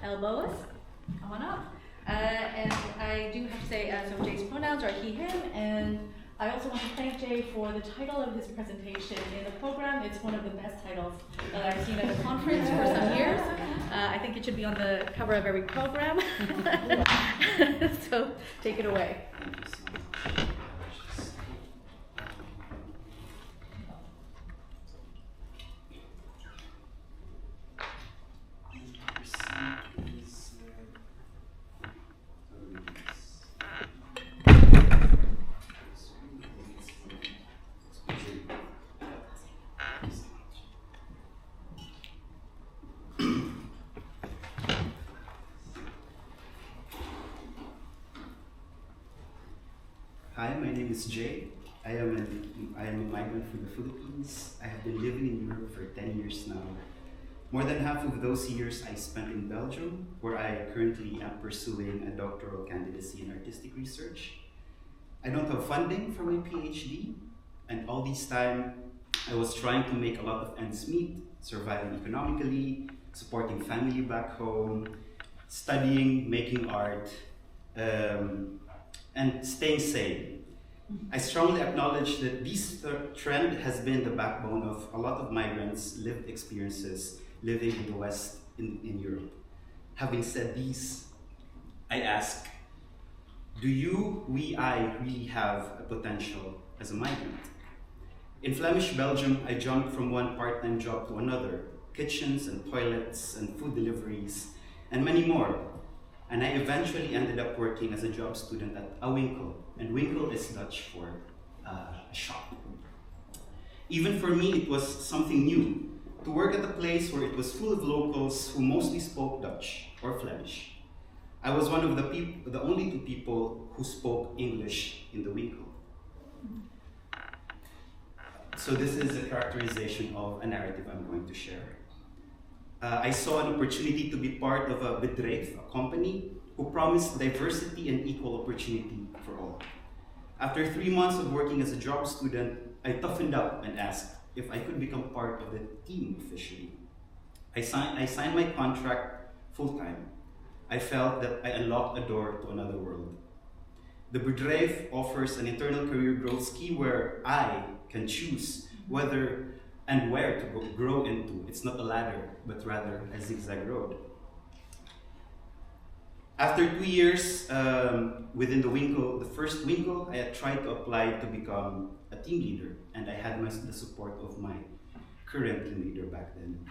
Elbows, come on up. And I do have to say, so Jay's pronouns are he, him, and I also want to thank Jay for the title of his presentation in the program. It's one of the best titles that I've seen at a conference for some years. I think it should be on the cover of every program. So take it away. Hi, my name is Jay. I am a migrant from the Philippines. I have been living in Europe for 10 years now. More than half of those years I spent in Belgium, where I currently am pursuing a doctoral candidacy in artistic research. I don't have funding for my PhD, and all this time I was trying to make a lot of ends meet, surviving economically, supporting family back home, studying, making art, and staying sane. I strongly acknowledge that this trend has been the backbone of a lot of migrants' lived experiences living in the West in Europe. Having said these, I ask, do you, I really have a potential as a migrant? In Flemish Belgium, I jumped from one part-time job to another, kitchens and toilets and food deliveries, and many more. And I eventually ended up working as a job student at a winkel, and winkel is Dutch for a shop. Even for me, it was something new, to work at a place where it was full of locals who mostly spoke Dutch or Flemish. I was one of the only two people who spoke English in the winkel. So this is a characterization of a narrative I'm going to share. I saw an opportunity to be part of a bedrijf, a company, who promised diversity and equal opportunity for all. After 3 months of working as a job student, I toughened up and asked if I could become part of the team officially. I signed my contract full-time. I felt that I unlocked a door to another world. The bedrijf offers an internal career growth scheme where I can choose whether and where to grow into. It's not a ladder, but rather a zigzag road. After 2 years within the winkel, the first winkel, I had tried to apply to become a team leader, and I had the support of my current team leader back then.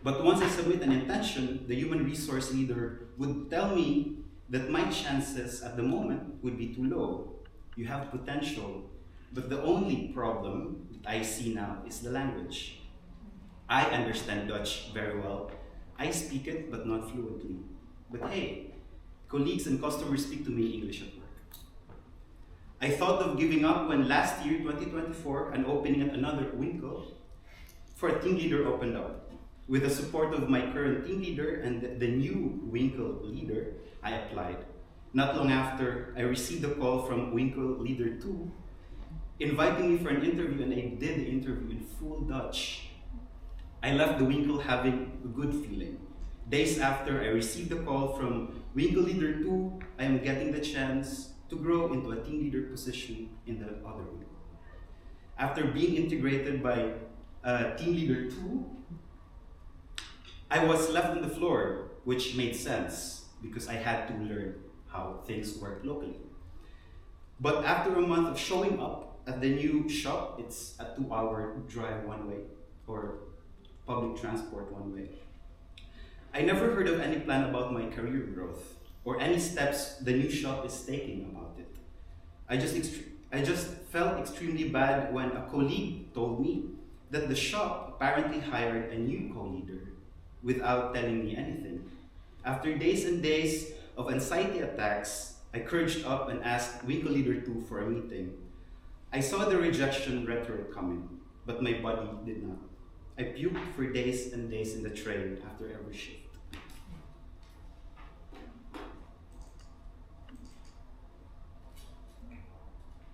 But once I submit an intention, the human resource leader would tell me that my chances at the moment would be too low. You have potential, but the only problem that I see now is the language. I understand Dutch very well. I speak it, but not fluently. But hey, colleagues and customers speak to me English at work. I thought of giving up when last year, 2024, an opening at another winkel for a team leader opened up. With the support of my current team leader and the new winkel leader, I applied. Not long after, I received a call from winkel leader 2, inviting me for an interview, and I did the interview in full Dutch. I left the winkel having a good feeling. Days after I received the call from winkel leader 2, I am getting the chance to grow into a team leader position in the other winkel. After being integrated by team leader 2, I was left on the floor, which made sense because I had to learn how things work locally. But after a month of showing up at the new shop, it's a 2-hour drive one way, or public transport one way. I never heard of any plan about my career growth or any steps the new shop is taking about it. I just felt extremely bad when a colleague told me that the shop apparently hired a new co-leader without telling me anything. After days and days of anxiety attacks, I couraged up and asked winkel leader 2 for a meeting. I saw the rejection rhetoric coming, but my body did not. I puked for days and days in the train after every shift.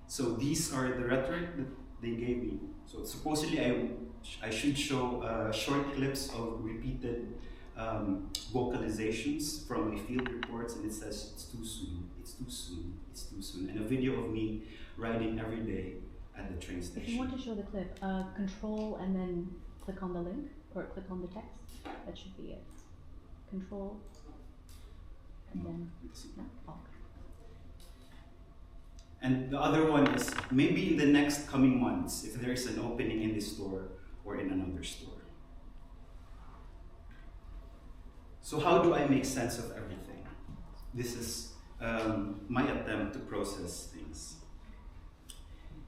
So these are the rhetoric that they gave me. So supposedly I should show short clips of repeated vocalizations from my field reports, and it says it's too soon, it's too soon, it's too soon. And a video of me riding every day at the train station. If you want to show the clip, control and then click on the link or click on the text. That should be it. Control and then no? Oh. And the other one is maybe in the next coming months, if there is an opening in this store or in another store. So how do I make sense of everything? This is my attempt to process things.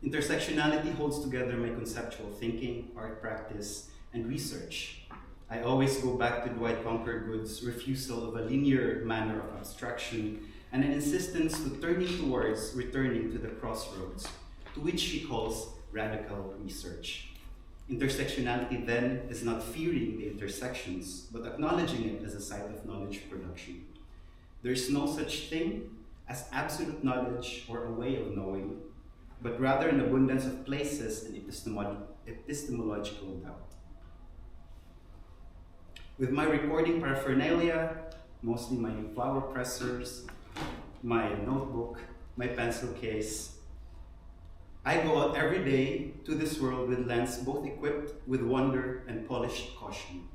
Intersectionality holds together my conceptual thinking, art practice, and research. I always go back to Dwight Conquer-Good's refusal of a linear manner of abstraction and an insistence to returning to the crossroads, to which he calls radical research. Intersectionality then is not fearing the intersections, but acknowledging it as a site of knowledge production. There is no such thing as absolute knowledge or a way of knowing, but rather an abundance of places and epistemological doubt. With my recording paraphernalia, mostly my flower pressers, my notebook, my pencil case, I go out every day to this world with lens both equipped with wonder and polished caution.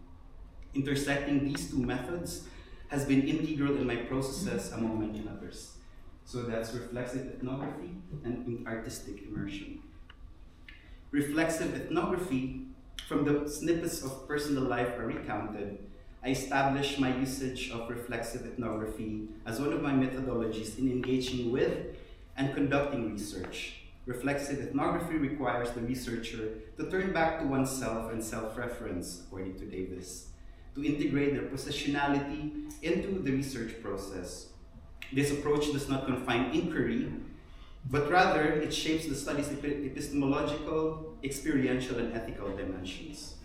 Intersecting these two methods has been integral in my processes among many others. So that's reflexive ethnography and artistic immersion. Reflexive ethnography, from the snippets of personal life I recounted, I established my usage of reflexive ethnography as one of my methodologies in engaging with and conducting research. Reflexive ethnography requires the researcher to turn back to oneself and self-reference, according to Davis, to integrate their positionality into the research process. This approach does not confine inquiry, but rather it shapes the study's epistemological, experiential, and ethical dimensions.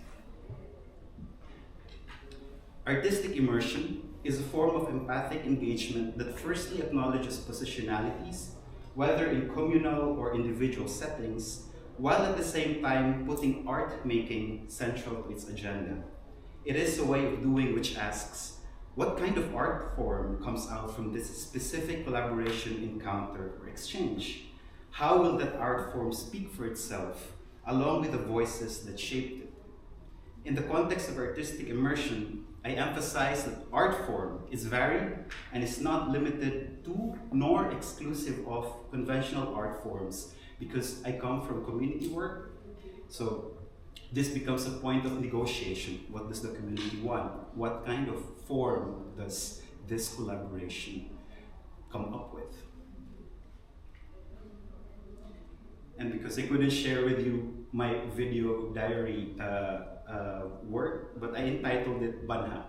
Artistic immersion is a form of empathic engagement that firstly acknowledges positionalities, whether in communal or individual settings, while at the same time putting art making central to its agenda. It is a way of doing which asks, what kind of art form comes out from this specific collaboration, encounter, or exchange? How will that art form speak for itself, along with the voices that shaped it? In the context of artistic immersion, I emphasize that art form is varied and is not limited to nor exclusive of conventional art forms, because I come from community work, so this becomes a point of negotiation. What does the community want? What kind of form does this collaboration come up with? And because I couldn't share with you my video diary work, but I entitled it Banha,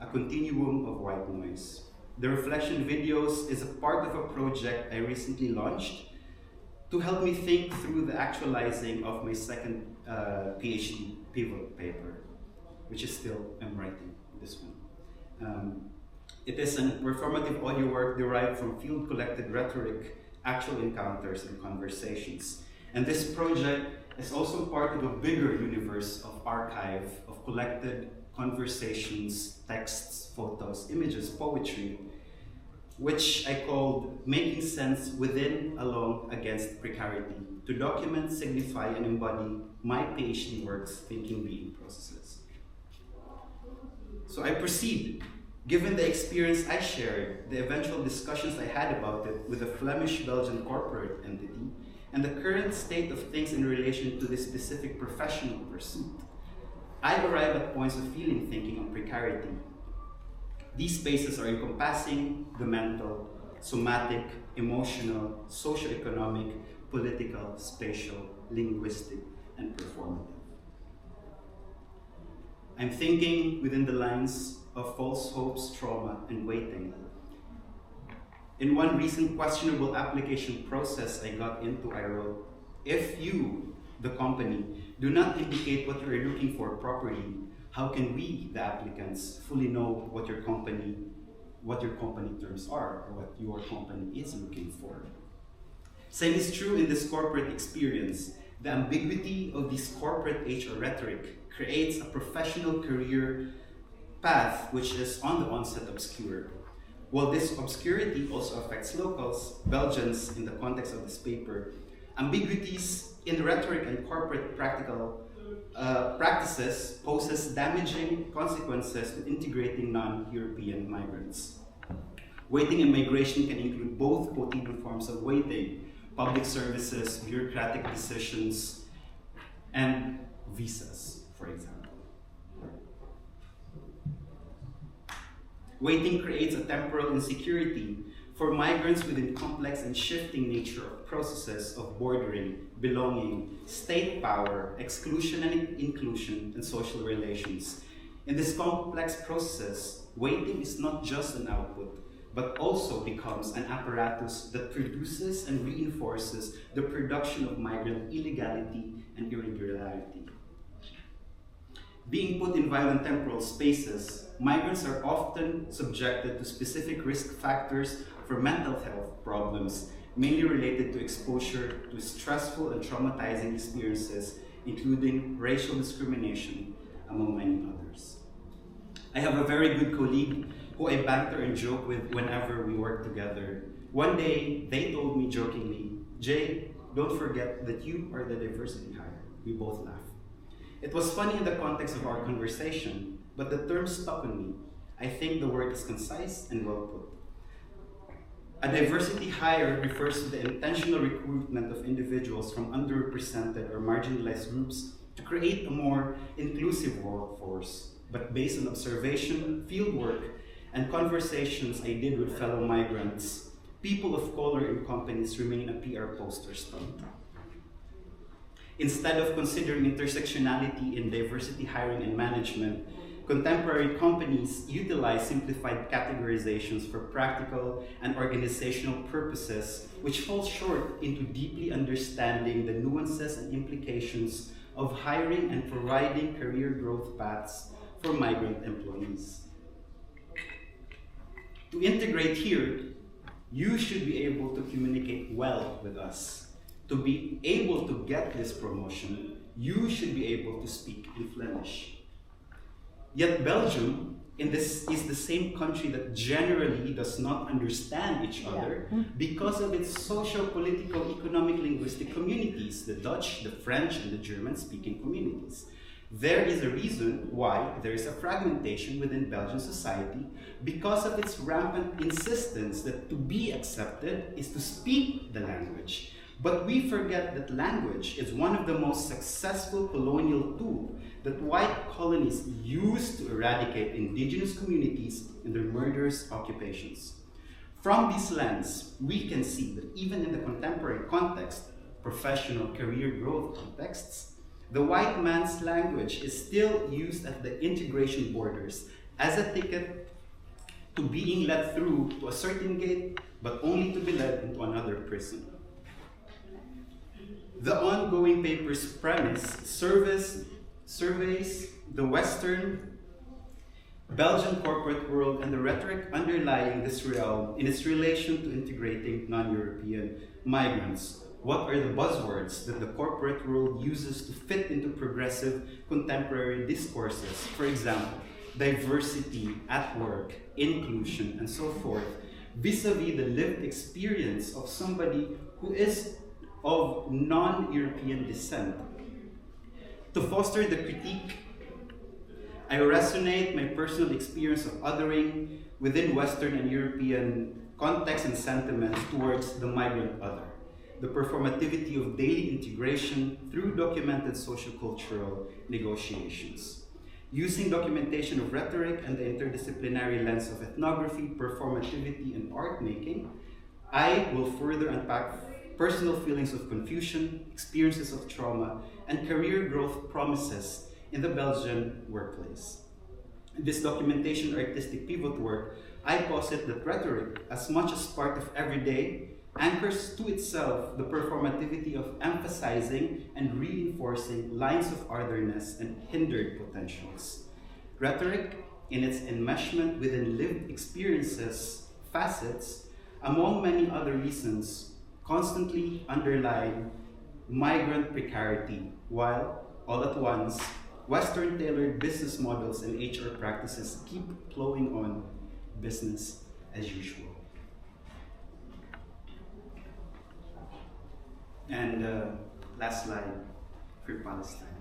a continuum of white noise. The reflection videos is a part of a project I recently launched to help me think through the actualizing of my second PhD pivot paper, which is still, I'm writing this one. It is a performative audio work derived from field collected rhetoric, actual encounters, and conversations. And this project is also part of a bigger universe of archive, of collected conversations, texts, photos, images, poetry, which I called Making Sense Within, Along, Against Precarity, to document, signify, and embody my PhD work's thinking being processes. So I proceed. Given the experience I shared, the eventual discussions I had about it with a Flemish-Belgian corporate entity, and the current state of things in relation to this specific professional pursuit, I arrive at points of feeling thinking on precarity. These spaces are encompassing the mental, somatic, emotional, socioeconomic, political, spatial, linguistic, and performative. I'm thinking within the lines of false hopes, trauma, and waiting. In one recent questionable application process I got into, I wrote, if you, the company, do not indicate what you are looking for properly, how can we, the applicants, fully know what your company terms are, or what your company is looking for? Same is true in this corporate experience. The ambiguity of this corporate HR rhetoric creates a professional career path, which is on the onset obscure. While this obscurity also affects locals, Belgians in the context of this paper, ambiguities in rhetoric and corporate practical practices poses damaging consequences to integrating non-European migrants. Waiting in migration can include both quotidian forms of waiting, public services, bureaucratic decisions, and visas, for example. Waiting creates a temporal insecurity for migrants within complex and shifting nature of processes of bordering, belonging, state power, exclusion and inclusion, and social relations. In this complex process, waiting is not just an output, but also becomes an apparatus that produces and reinforces the production of migrant illegality and irregularity. Being put in violent temporal spaces, migrants are often subjected to specific risk factors for mental health problems, mainly related to exposure to stressful and traumatizing experiences, including racial discrimination, among many others. I have a very good colleague who I banter and joke with whenever we work together. One day, they told me jokingly, "Jay, don't forget that you are the diversity hire." We both laughed. It was funny in the context of our conversation, but the term stuck on me. I think the word is concise and well put. A diversity hire refers to the intentional recruitment of individuals from underrepresented or marginalized groups to create a more inclusive workforce, but based on observation, fieldwork, and conversations I did with fellow migrants, people of color in companies remain a PR poster stunt. Instead of considering intersectionality in diversity hiring and management, contemporary companies utilize simplified categorizations for practical and organizational purposes, which fall short into deeply understanding the nuances and implications of hiring and providing career growth paths for migrant employees. To integrate here, you should be able to communicate well with us. To be able to get this promotion, you should be able to speak in Flemish. Yet Belgium is the same country that generally does not understand each other because of its social, political, economic, linguistic communities, the Dutch, the French, and the German-speaking communities. There is a reason why there is a fragmentation within Belgian society because of its rampant insistence that to be accepted is to speak the language. But we forget that language is one of the most successful colonial tools that white colonies used to eradicate indigenous communities in their murderous occupations. From this lens, we can see that even in the contemporary context, professional career growth contexts, the white man's language is still used at the integration borders as a ticket to being led through to a certain gate, but only to be led into another prison. The ongoing paper's premise surveys the Western Belgian corporate world and the rhetoric underlying this realm in its relation to integrating non-European migrants. What are the buzzwords that the corporate world uses to fit into progressive contemporary discourses? For example, diversity at work, inclusion, and so forth, vis-a-vis the lived experience of somebody who is of non-European descent. To foster the critique, I resonate my personal experience of othering within Western and European context and sentiments towards the migrant other, the performativity of daily integration through documented social-cultural negotiations. Using documentation of rhetoric and the interdisciplinary lens of ethnography, performativity, and art making, I will further unpack personal feelings of confusion, experiences of trauma, and career growth promises in the Belgian workplace. In this documentation artistic pivot work, I posit that rhetoric, as much as part of everyday, anchors to itself the performativity of emphasizing and reinforcing lines of otherness and hindered potentials. Rhetoric, in its enmeshment within lived experiences, facets, among many other reasons, constantly underline migrant precarity, while all at once Western tailored business models and HR practices keep plowing on business as usual. And last slide, Free Palestine.